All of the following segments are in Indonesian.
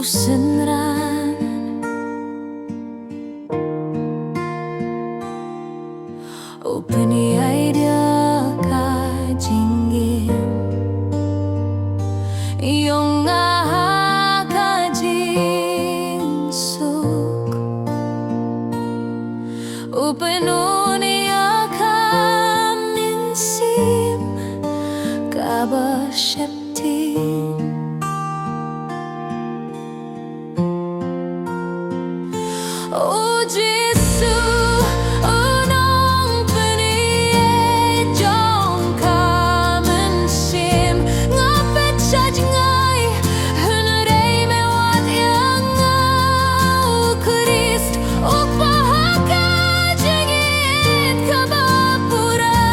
senran Upeni idea ka jinggim Yung nga ka jingsuk Upenuni akam ninsim Kaba sheptin Oh Jisu, unong peniye jong kamen sim ngapet sajngai hunrei mewat yang ngau Christ upahaka jingit kabapura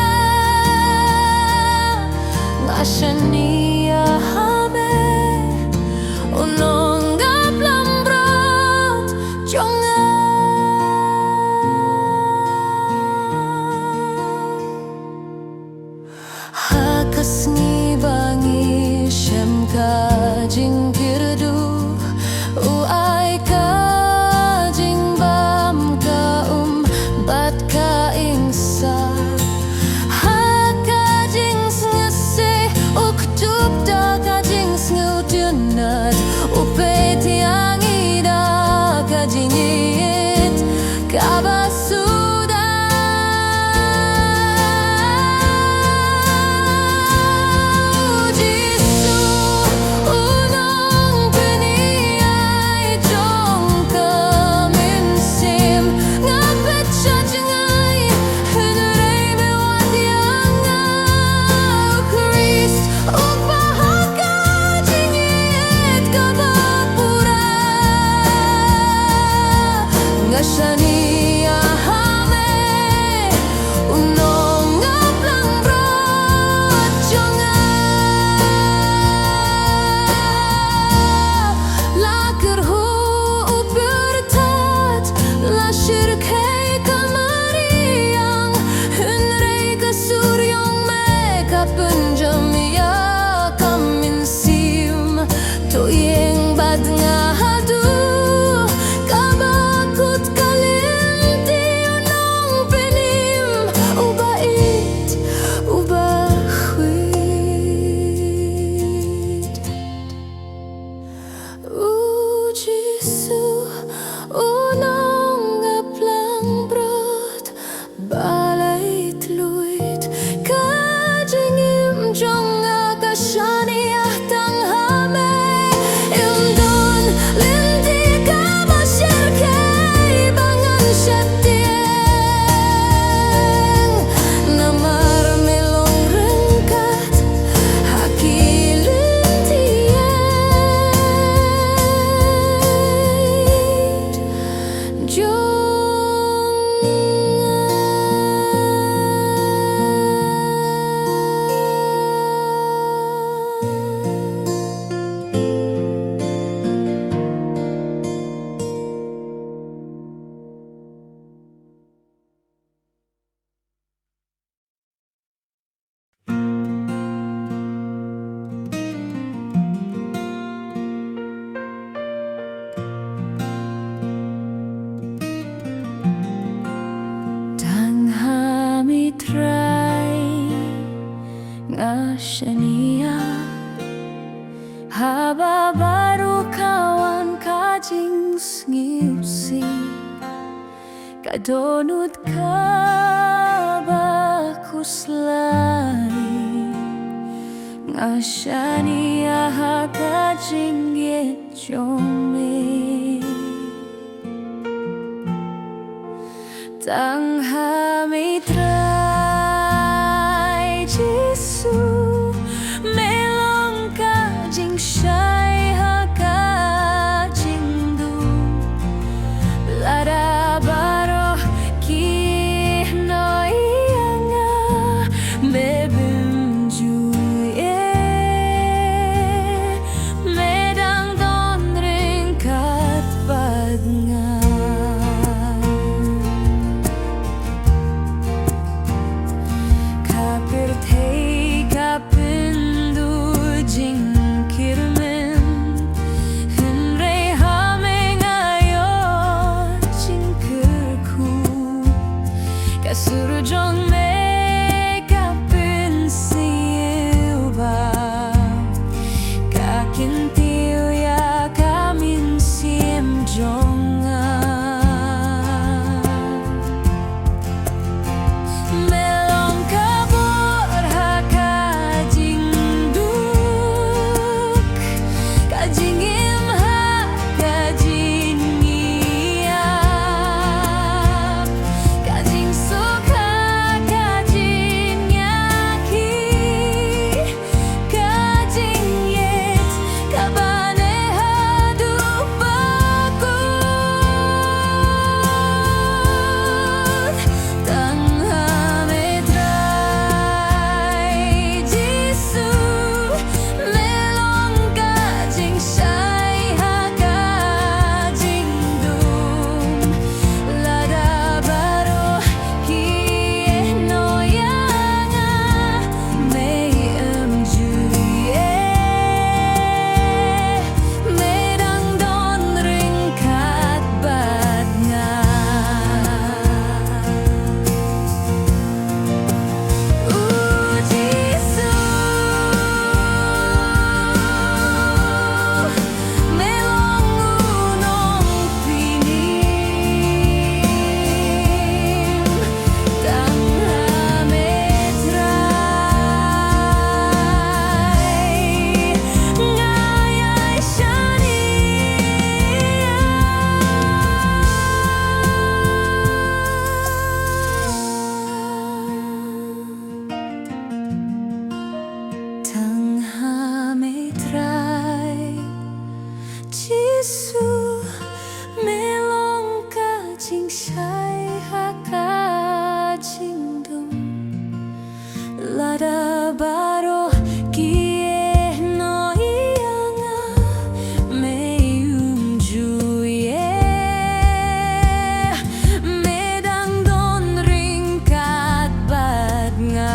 ngashania hame unong gaplambrot jong Hakasngi bangi shem ka jingkirdu uai ka jingbam ka bat ka ingsa haka jings ngase uktup da ka jings ngudunat upet yang ida ka jingit kabasu Shania hame unong ngaplang brot jonga laker hu ubertat la shirkei kamariang hunrei kasuryong me kapunjam ya kaminsim to yeng bad nga hadu Ngashania haba baru kawan kajing ngipsi kadonut kabakus lai ngashania hakajing yechome tang hamitra Jisu melong ka jing shai haka jingdu lara baro ki noi anga mebim juye medang don ringkat padnga Jisu melong ka jing sai ha ka jing dum lada baro kie no ianga me ju ye medang don ringkat bat nga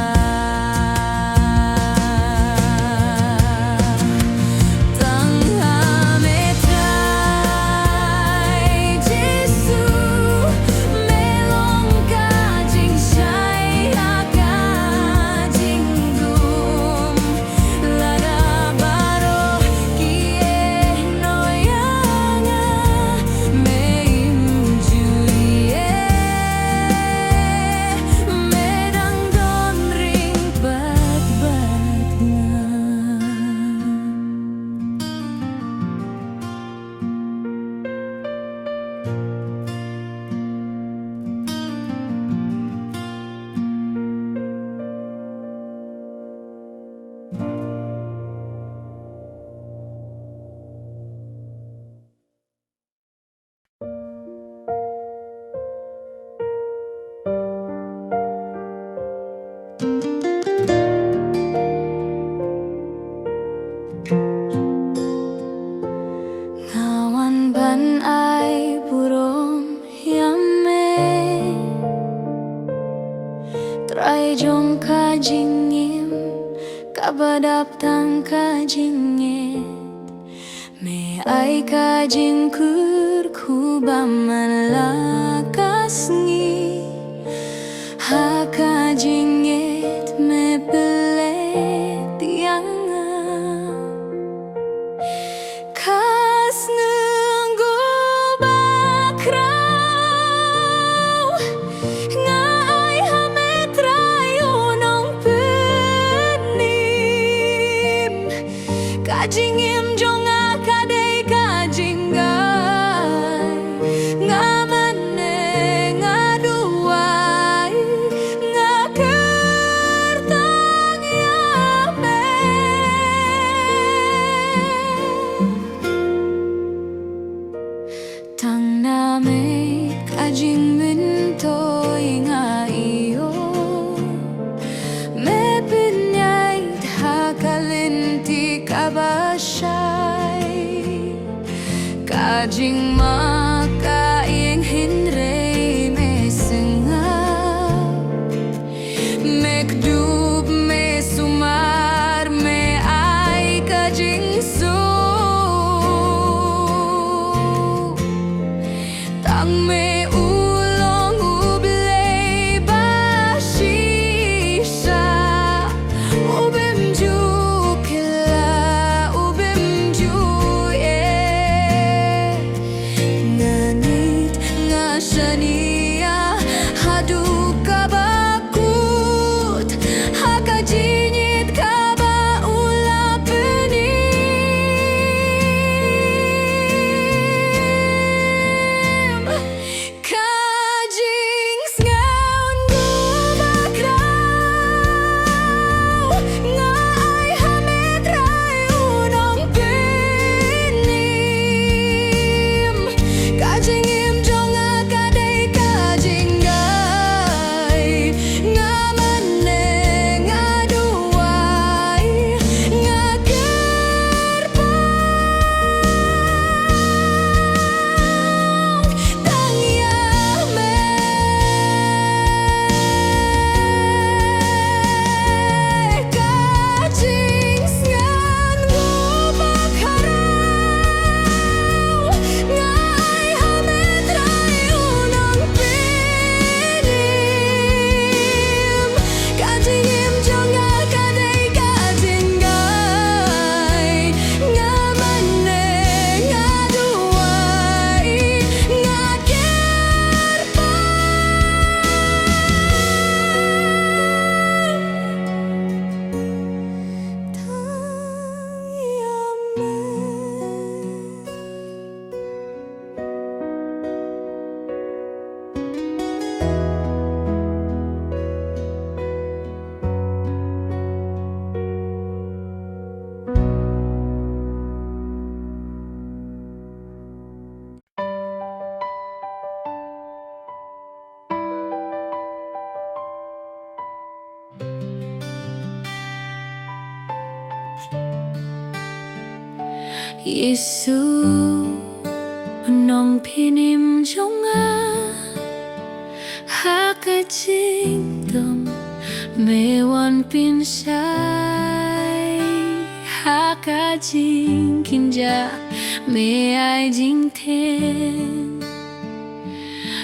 Ngawan ban ai burung yame trai jong ka jingim kabadap tang ka jinget me ai ka jingkur kubaman lakas ngi ha ka jinget me pelet tianga kas nunggu bakrau ngai hametrayo nong penim kajingim jonga kadei kajinggai ngamane ngaduai ngakertang yame tang name kajing mentoi ngaio me pinyai hakalinti kabashai kajing maka ing hinrei me sengau mekdub me sumar me ai kajing su tang me ulong ublei bashisha ubim ju kila ubim ju ye Yesu nong pinim jonga hakajing dom mewan pinsai hakajing kinja me ai jing ten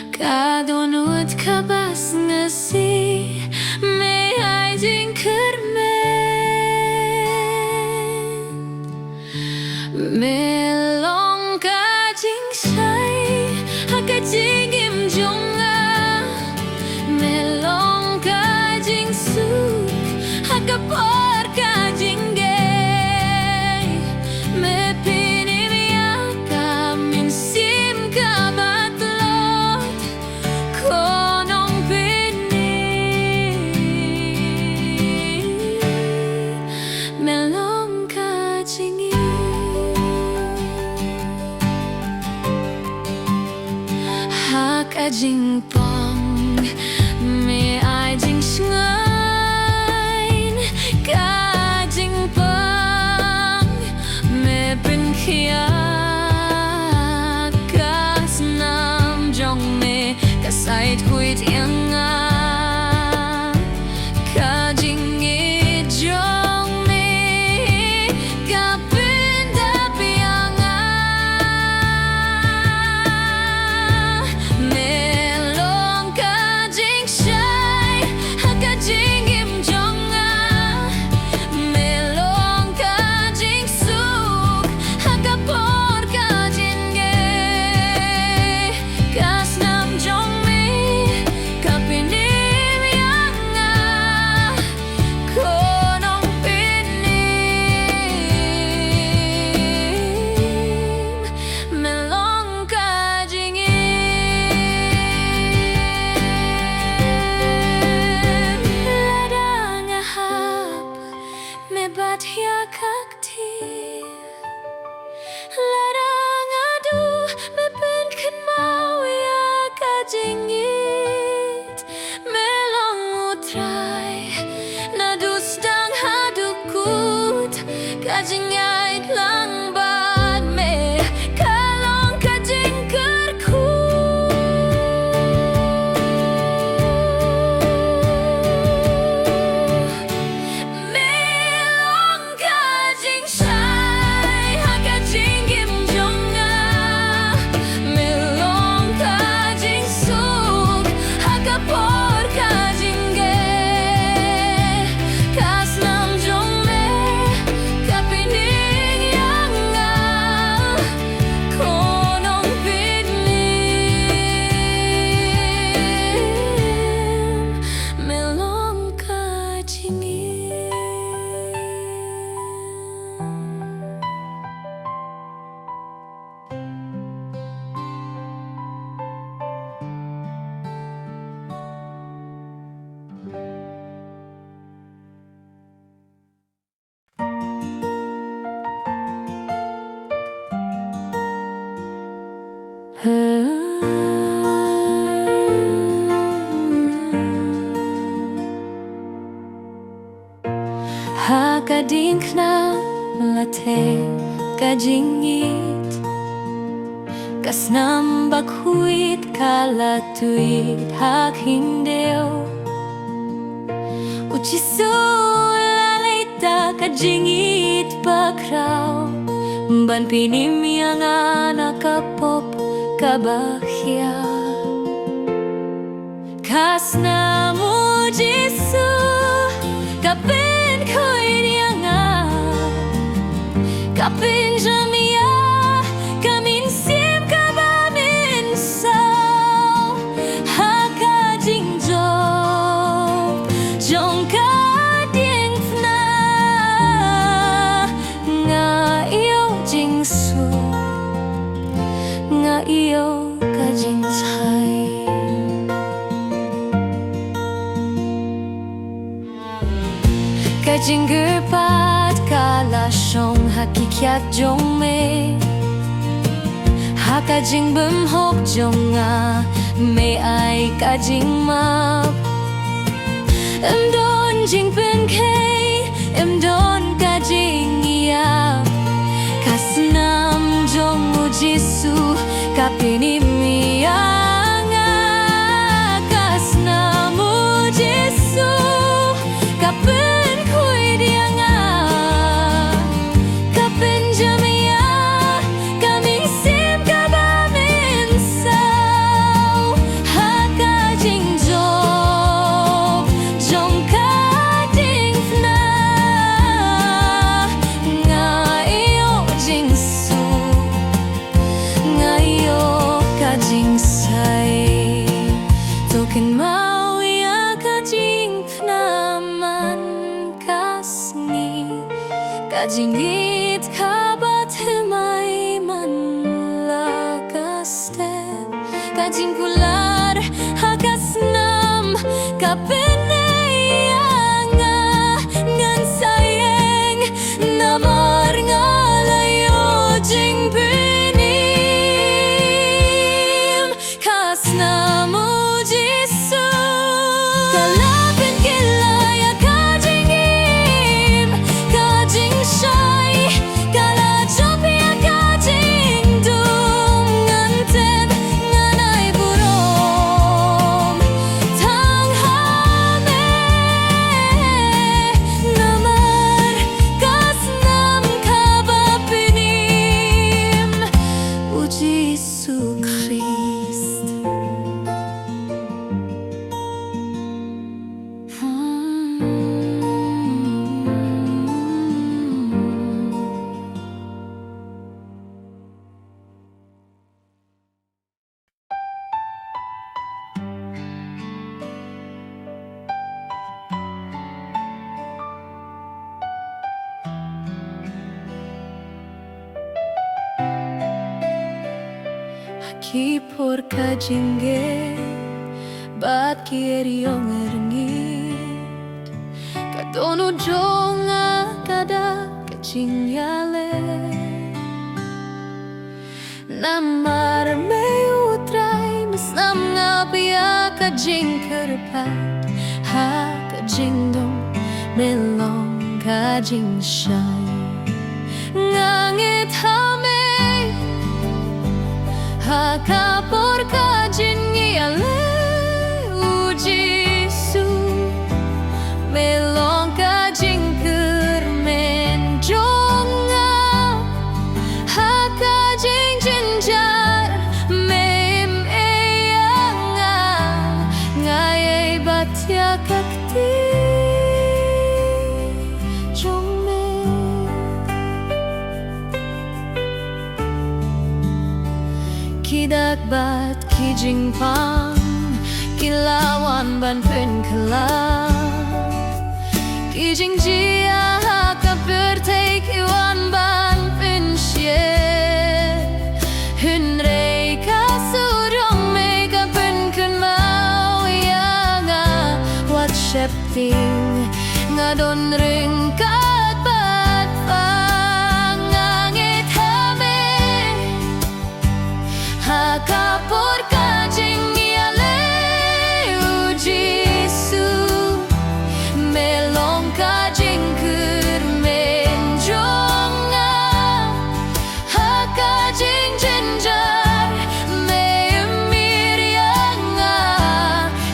kadonut kabas ngasi me ai jing melong kajing sai hakajing im jonga melong kajing suk hakapor kajing gay me pinim yaka min sim kabatlot konong pinim melong kajing kajing pong me ai jing ngain kajing pong me bin kia kas nam jong me kasai huit yang kajing it jong me kapin dapi yang ladang adu mepen kan mau ya kajingit melong utrai nadus dang hadukut kajingait lang bad me kalong kajing kerku melong kajing hakading na late kajingit kasnam bakhuit kalatuit hakhindeo uchisu lalita kajingit bakraw ban pinim yang anak kapop kabahya kasnamu jisu kapin koin yang kapin jamia kamin sim kabamin sao hakajing jong kading fna nga iyo jingsu nga iyo kajing sai kajing gerpat kalasong hakikyat jong me hakajing bemhok jong me ai kajing map em don jing pen kay em don kajing iya kasna Jisu kapinimianga kasnamu Jisu kapen kuidianga kapen jamia kami sim kabamin sao haka jingjob jong kading fna ngayo jingsu ngayo kajing say token mau ya kajing naman kasni kajing it kabat hemai man lakaste kajing kular hakasnam kapenayanga ngan sayeng namar ngalayo jing kasnamu Jisu kalapin kilaya kajingim kajing shay kalajopia kajing dum ngantem nganay burom tanghame namar kasnam kabapinim u Jisu Christ. Kipur kajingge bat kiriong erngit kadono jonga kada kajingyale namar me utray masam ngabia kajing kerpat ha kajing dong melong kajing shay ngangit hame hakapor kajingyale u Jisu melong kajing kermen jonga hakajing jinjar mem eyanga ngaye batya kakti jongme kidak bat kijing pang kilawan ban pen kala kijing jia kapur take iwan ban pen shie hunrei kasurong me kapen kun mau yanga wat shepting ngadon ring kat bat pangangit hame hakapur kajingyale u Jisu melong kajing kermen jonga hakajing jinjar meemir yanga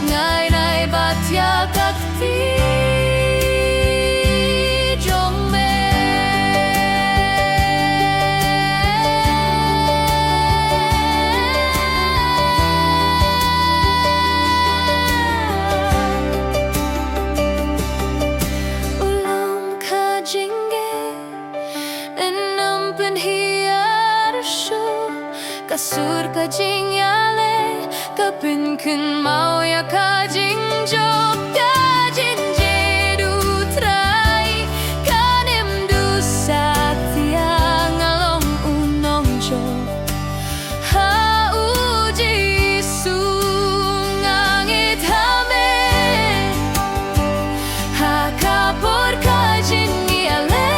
ngai nai batya kakti jongme kasur kajing yale kapin kun mau ya kajing job kajing jedu trai kanem du satya ngalong unong job ha u Jisu ngangit hame ha kapor kajing yale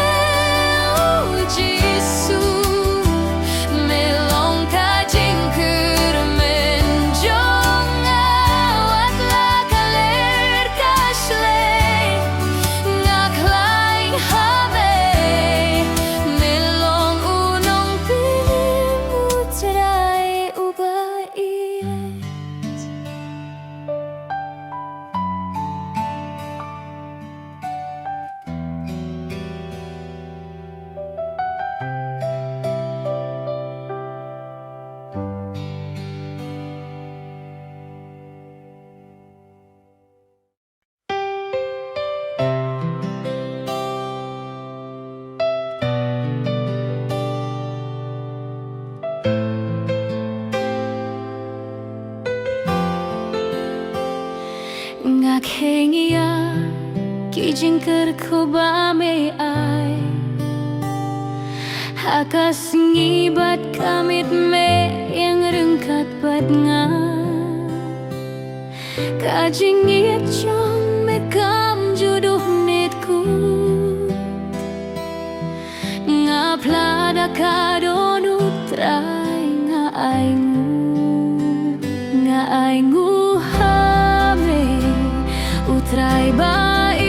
u Jisu melong kajing kermen jonga wat la kaler Kenya kijingker ko ba may ay Hakas ngibat kamit me yang rengkat bad nga Kajingit chong me kam juduh nitku Nga plada kadonut try nga aingu Utray bait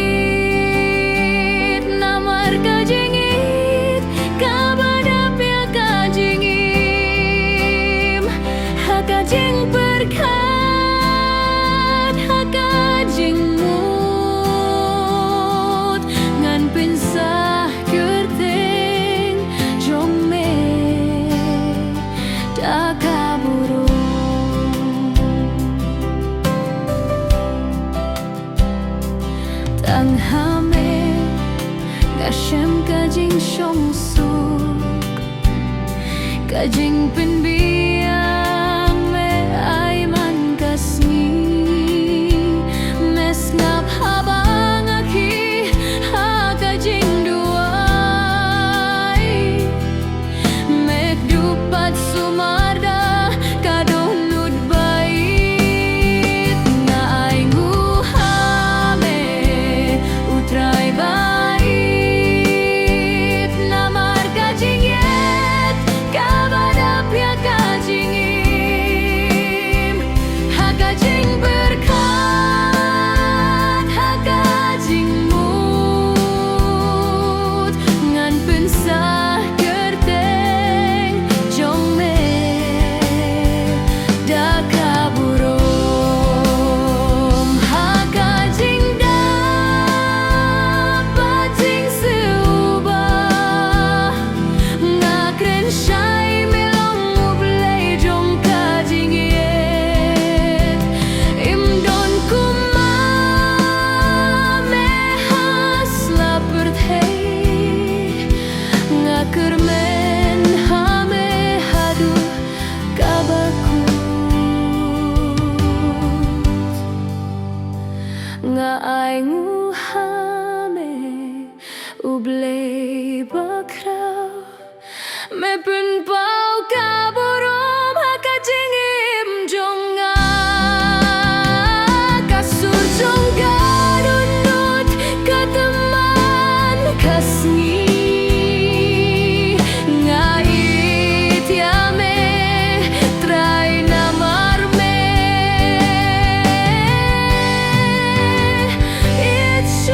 namar kajingit kabadap ya kajingim hakajing berkat hakajing mut ngan pinsah kerteng jong me dakaburu Ang hame Gashem kajing shong suk Kajing pinbiang me ay man kasni Mes ngap habang aki ha kajing duay Mek dupat sumarda kadonut bait nga ay nguhame Utray bait namar kajingyet kabadap ya kajingim hakajing berkat hakajing mut ngan pensah kerteng jong me dakaburom hakajing dapating seubah ngakren syai melong ublay jong kajingyet imdon kumame hasla perthei ngakermen hame haduh kabakut nga aingu hame ublay bakraw me pun pau kaborom hakajingim jonga kasur jongga dunut kateman kasngi ngait yame try namar me it's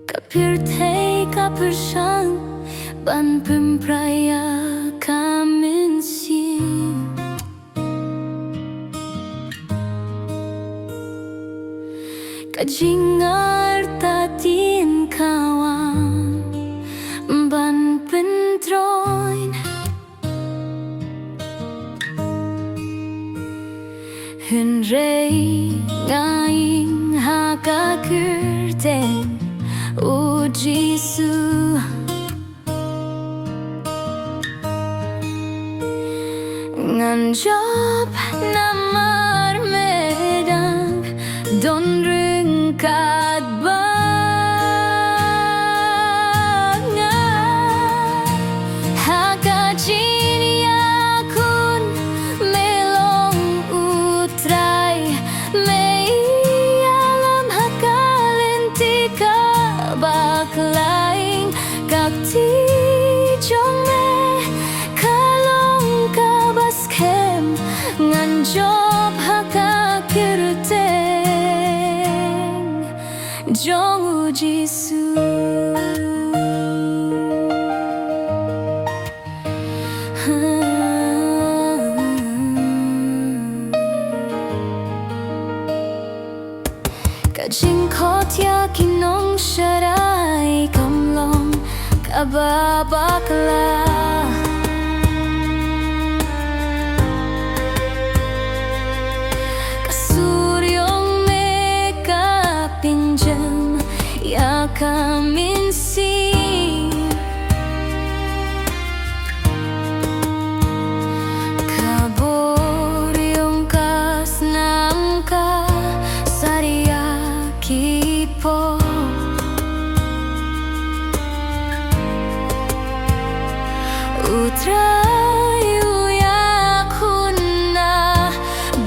Kapirtei kapersang ban pempraya kamen si Kajingar tatin kawang ban pentroin Henrei ngaing hakakurteng O Jisu ngan job namar medang don rengkat banga hakajin yakun melong utray me alam hakalentika baklaing kakti jong me kalong kabaskem ngan job hakakirteng jong u Jisu Kajing kot yakinong syarai kamlong kababakla Kasuryong meka pinjam ya kaminsi Kaboryong kasnam ka Kipo Utrayu yakuna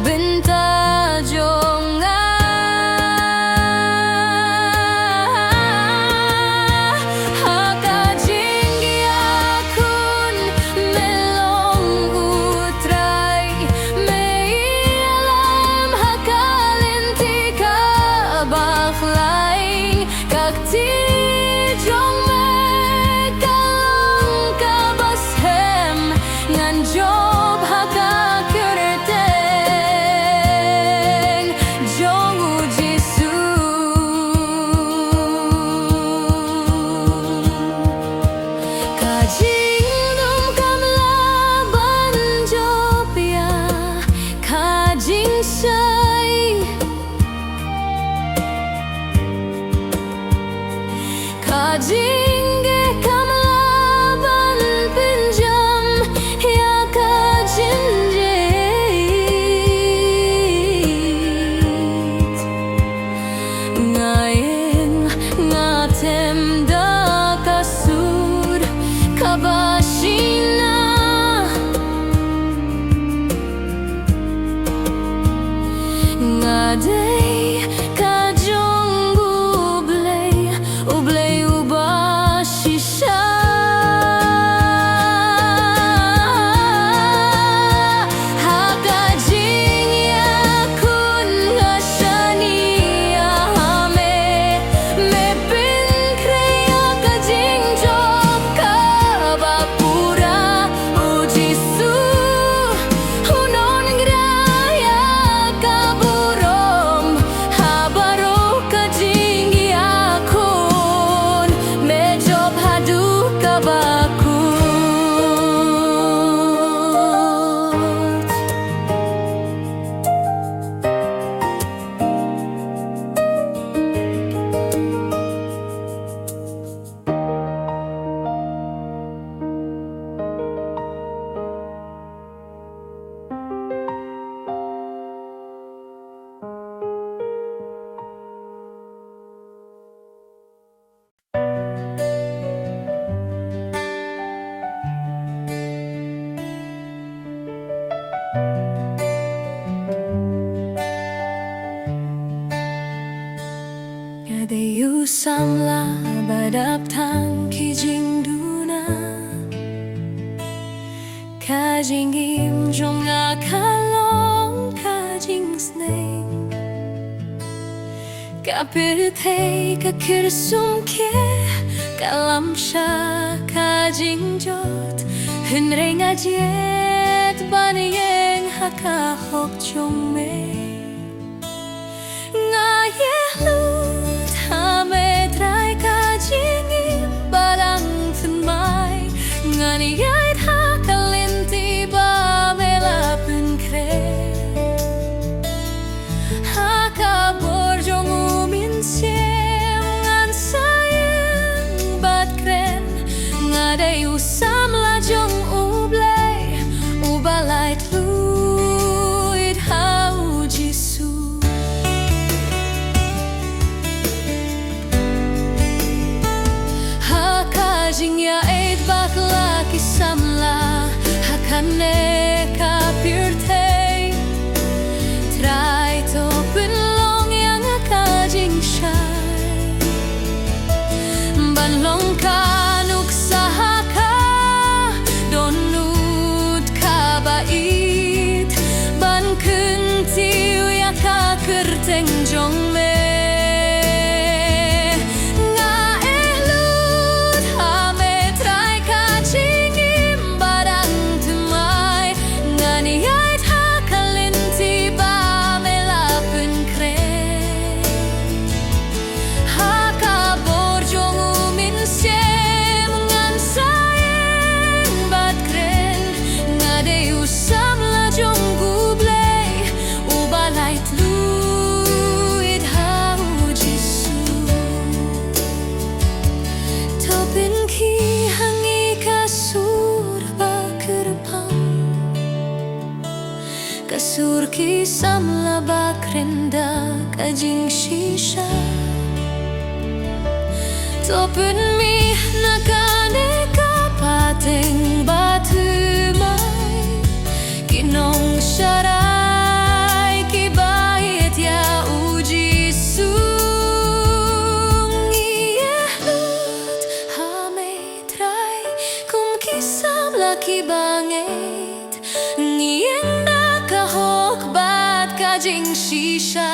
Binta jonga Hakajingi akun melong utray Meilam hakalinti ka bakhlaing kakti jong me kalong kabashem ngan job hakakurteng jong ujisu kajing dum kamlaban job ya kajing say Kajinge kamlaban pinjam ya kajinjit Ngayon ngatem da kasud kabashina Ngaday kajong ublay ubashisha Hakajing yakun ngashani ahame Mepinkre yakajing job kabapura ujisu Hunon ngraya kaburom habaro kajing yakun Mejob hadu kabakut Ngadayu samla badap tang kijing duna Kajing im jong akalong kajing sneng Kapirtay kakirsum ke kalam sha kajing jot Hunre ngajet baniyeng hakahok jong me Ngayelut hametray kajing balang tunmay Nganiyay hakalinti ba melapun kre Hakaborjong uminsiem ngan sayang bat kren Ngaday usam lajong ublay ubalay tlu kasur kisam labak renda kajing shisha Topun mi nakane kapateng batumay Kinong syarai kibait ya uji sung Ielut hametray kum kisam laki bangit Ngiyeng nakahok bat kajing shisha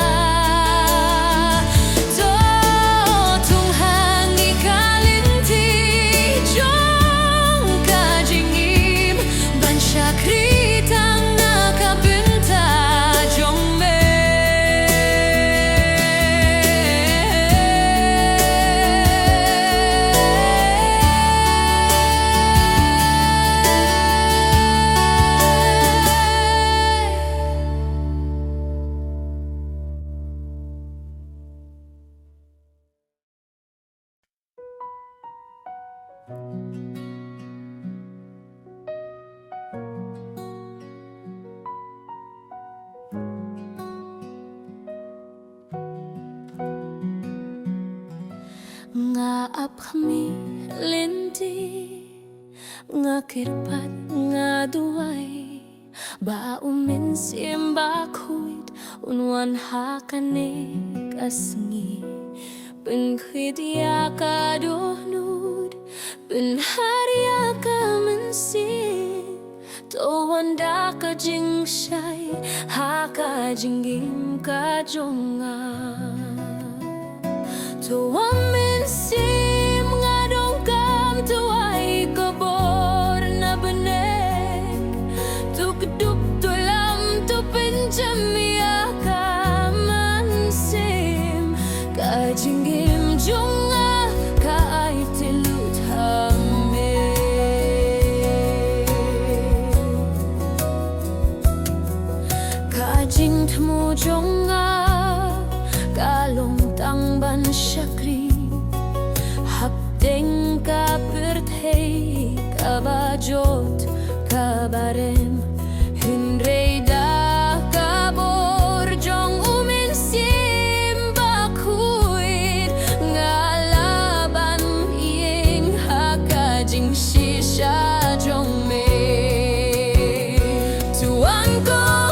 Nga ap kami linti Nga kirpat nga duay Ba umin simbakuit Unwan hakane kasngi Penkuit ya kaduhnud Penharia ka mensin Tawanda ka jing syay Haka jinggim ka jonga Tuwamin sim ngadong kam tuway kabor na benek Tukdup tulam tu penjamia kaman sim Kajinggim jonga kaay tilut hame Kajing temu jonga kalong tangban syakri Hapdeng ka perthei kabajot kabarem Hinrei da kabor jong umin simbakuit Ngalaban iyeng hakajing shisha jong me Tuan ko